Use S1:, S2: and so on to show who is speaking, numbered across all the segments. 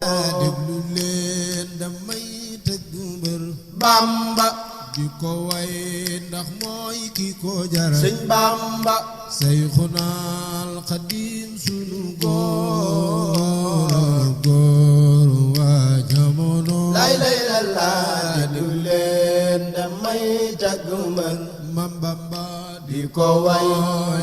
S1: déglu leen damay tëgg mbër
S2: Bamba
S1: di ko way ndax mooy ki ko jar
S2: Sëñ Bamba
S1: Seyxunal Xadim sunu góor waa jamono
S2: lay lay la la déglu leen damay tagg mbër
S1: Mam Bamba
S2: di ko way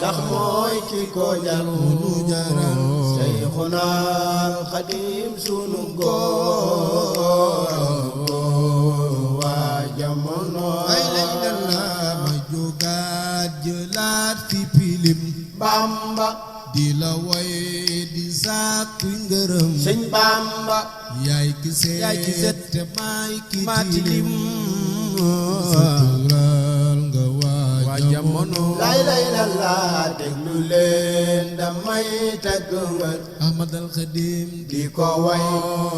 S2: ndax mooy ki ko jar
S1: nu jaral
S2: Seyxunal Xadim sunu góor waa jamono
S1: ay lay la ma jógaat jëlaat fi pilim
S2: Bamba
S1: di la way di sàkku ngërëm
S2: Sëñ Bamba
S1: yaay ki seet te maay ki tilim sutural nga waa jamono
S2: lay lay la la déglu leen damay tagg mbër
S1: Ahmad al Xadim
S2: di ko way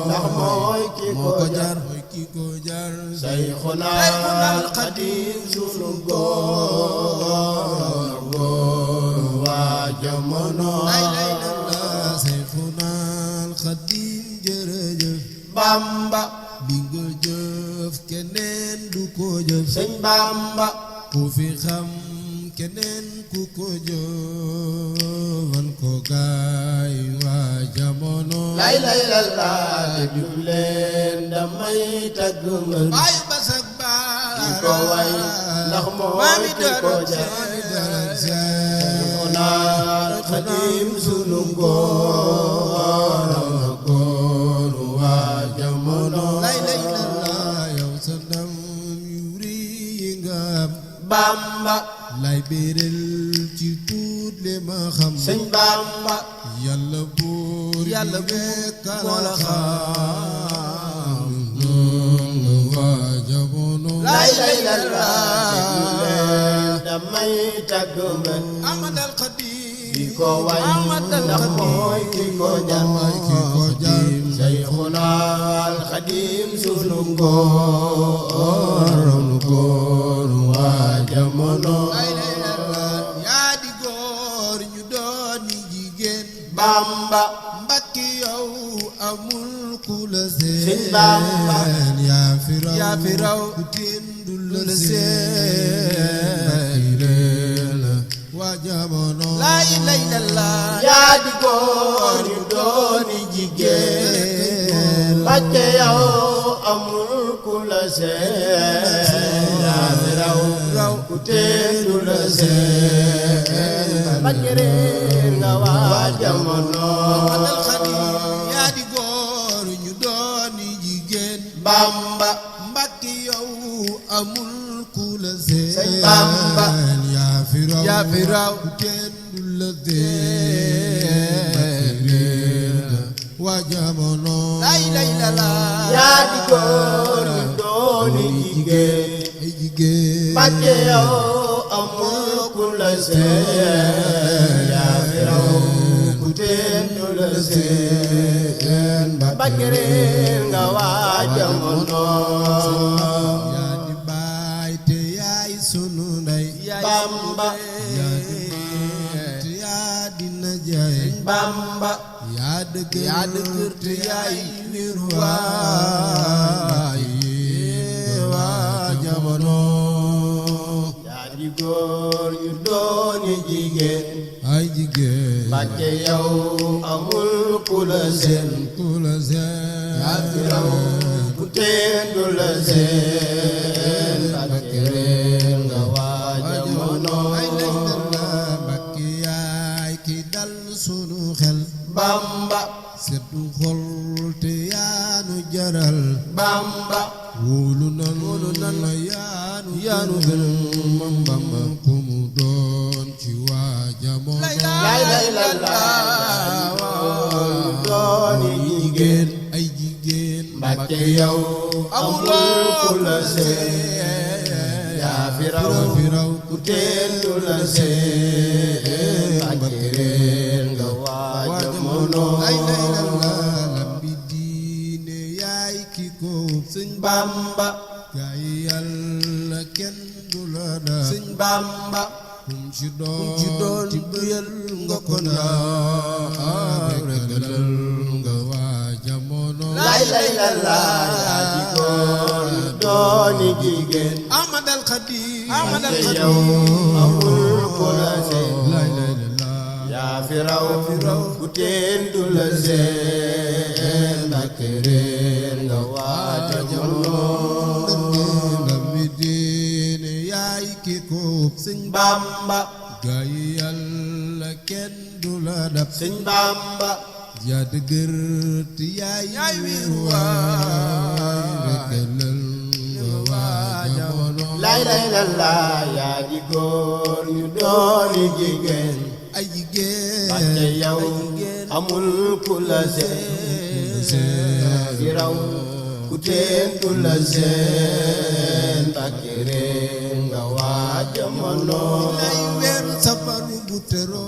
S2: ndax mooy ki ko jar
S1: mooy ki ko jar
S2: Seyxunal Xadim sunu góor waa jamono
S1: lay lay la Seyxunal Xadim jërëjëf
S2: Bamba
S1: li nga jëf keneen du ko jëf
S2: Sëñ Bamba
S1: ku fi xam keneen ku ko jëfan ko gaay waa jamono
S2: lay lay la la déglu leen damay tagg mbër
S1: ay basak baay
S2: di ko way ndax mooy ki ko jar Seyxunal Xadim sunu góor waa jamono
S1: lay lay la yow sa ndam yu rëy yi nga am
S2: Bamba
S1: lay bérél ci tuut le ma xam
S2: Sëñ Bamba
S1: yàlla buur
S2: Yàlla
S1: buur
S2: moo la
S1: xam waa jamono
S2: lay lay la la damay tagg mbër
S1: Ahmad al Xadim
S2: di ko way ndax mooy ki ko jar Seyxunal Xadim sunu góor waa jamono
S1: yaa di góor ñu doon ni jigéen
S2: Bamba
S1: mbakki yow amul ku la
S2: Sëñ Bamba
S1: yaa fi raw
S2: ku
S1: tiin du la seen leen waa jamono
S2: lay lay la yaa di góor ñu dooni jigéen Mbàkke yow amul ku la seen yaa fi raw ku teen du la seen Mbàkke réer nga waa jamono
S1: yaa di góor ñu doon ni jigéen
S2: Bamba
S1: mbakki yow amul ku la seen
S2: Sëñ Bamba
S1: yaa fi raw
S2: ku
S1: teen du la seen waa jamono
S2: lay lay la yaa di góor ñu dooni jigéen
S1: ay jigéen
S2: Mbàkke yow amul ku la seen yaa fi raw ku teen du la seen Mbàkke réer nga waa jamono
S1: yaa di baay te yaay sunu ndey
S2: Bamba
S1: yaa di maam te yaa di najaay
S2: Bamba
S1: yaa dëgër te yaay wéeruwaay waa jamono
S2: yaa di góor ñu dooni jigéen
S1: ay jigéen
S2: Mbàkke yow amul ku la seen
S1: ku la seen
S2: yaa fi raw ku teen du la seen Mbàkke réer nga waa jamono
S1: Mbàkke yaay ki dal sunu xel
S2: Bamba
S1: seddu xol te yaanu jaral
S2: Bamba
S1: wóolu nan la yaanu gën moom Bamba ku mu doon ci waa jamono
S2: lay lay la dooni jigéen
S1: ay jigéen
S2: Mbàkke yow amul ku la seen yaa fi raw ku teen du la seen Mbàkke réer nga waa jamono
S1: ay lay la lambi diine yaay ki ko
S2: Sëñ Bamba
S1: gaay yàlla kenn du la daan
S2: Sëñ Bamba
S1: kum ci doon
S2: ci buyal nga ko
S1: ndax regalal nga waa jamono
S2: ilallah yaa di góor ñu dooni jigéen
S1: Ahmad al Khadim
S2: yow amul ku la seen
S1: la ilaha illallah
S2: yaa fi raw ku teen du la seen Mbàkke réer nga waaja jamono
S1: mi diine yaay ki ko
S2: Sëñ Bamba
S1: gaay Yàlla kenn du la dab
S2: Sëñ Bamba
S1: yaa dëgër te yaay wéeruwaay rekkalal nga waaja mono
S2: la ilaha illallah yaa di góor ñu dooni jigéen
S1: ay jigéen
S2: Mbàkke yow amul ku la seen fi raw ku teen du la seen Mbàkke réer nga waa jamono
S1: lay weeru safaru bu tero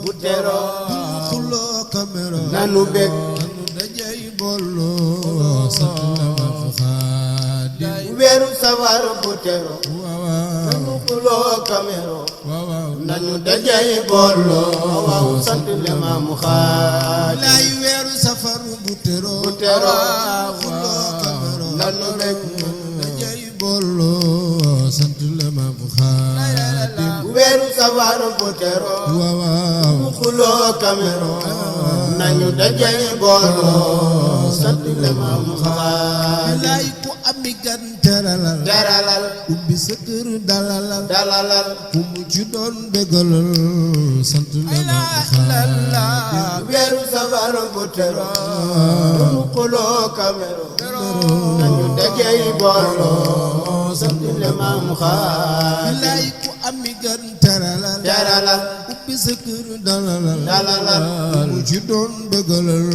S1: duñu xuloo kamero
S2: nanu bég
S1: nanu dajay booloo sant la ma fa Xaadim
S2: weeru safar bu tero
S1: waaw
S2: nanu xuloo kamero
S1: waaw
S2: nanu dajay booloo waaw sant le Maamu Xaadim
S1: lay weeru safaru bu tero xuloo kamero
S2: nanu bég
S1: dajay booloo sant la ma fa Xaadim
S2: weeru safar bu tero
S1: waaw
S2: xuloo kamero nañu dajay booloo sant le Maamu Xaadim
S1: lay ku ami gan teralal
S2: teralal
S1: ubbi sa kër dalalal
S2: dalalal
S1: ku mu ci doon bégalal sant la ma fa Xaadim
S2: weeru safar bu tero mu xuloo kamero nañu dajay booloo sant le Maamu Xaadim
S1: lay ku ami gan teralal
S2: teralal
S1: ubbi sa kër dalalal
S2: dalalal
S1: ku mu ci doon bégalal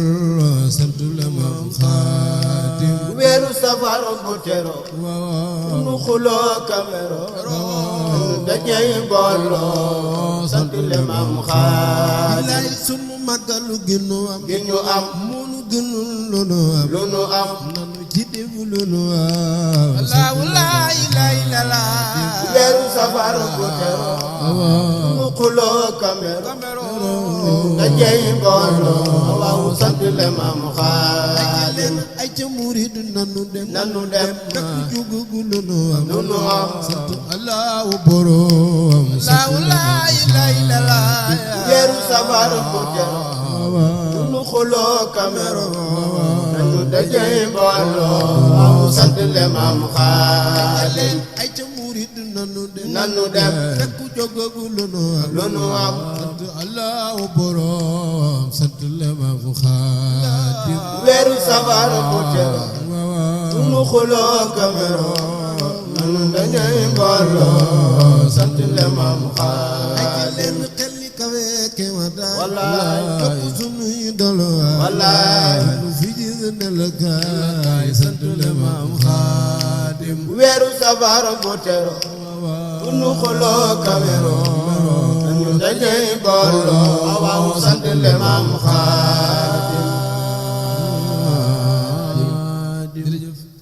S1: sant la ma fa Xaadim
S2: weeru safar bu tero
S1: waaw
S2: mu xuloo kamero nañu dajay booloo sant le Maamu Xaadim
S1: lay sunu màggalu gi nu am
S2: gi ñu am
S1: munu gënul lu nu am
S2: lu nu am
S1: nanu ci def lu nu am
S2: Allahu laa ilaaha illallaah weeru safar bu tero mu xuloo kamero dajay booloo waaw sant le Maamu Xaadim
S1: ay ca murid nanu dem
S2: nanu dem
S1: fekk jugugu lu nu am
S2: lu nu am
S1: sant Allahu borom
S2: Allahu laa ilaaha illallaah weeru safar bu tero mu xuloo kamero nanu dajay booloo waaw sant le Maamu Xaadim
S1: ay ca murid nanu dem
S2: nanu dem
S1: fekk jugugu lu nu am
S2: lu nu am
S1: sant Allahu borom sant le Maamu Xaadim
S2: weeru safar bu tero mu xuloo kamero nanu dajay booloo sant le Maamu Xaadim
S1: leen xel li kawe ke wada
S2: wallaay
S1: topp sunuy dolo
S2: wallaay
S1: nu fi gis ne la kaay sant le Maamu Xaadim
S2: weeru safar bu tero nu xuloo kamero nanu dajay booloo waaw sant le Maamu Xaadim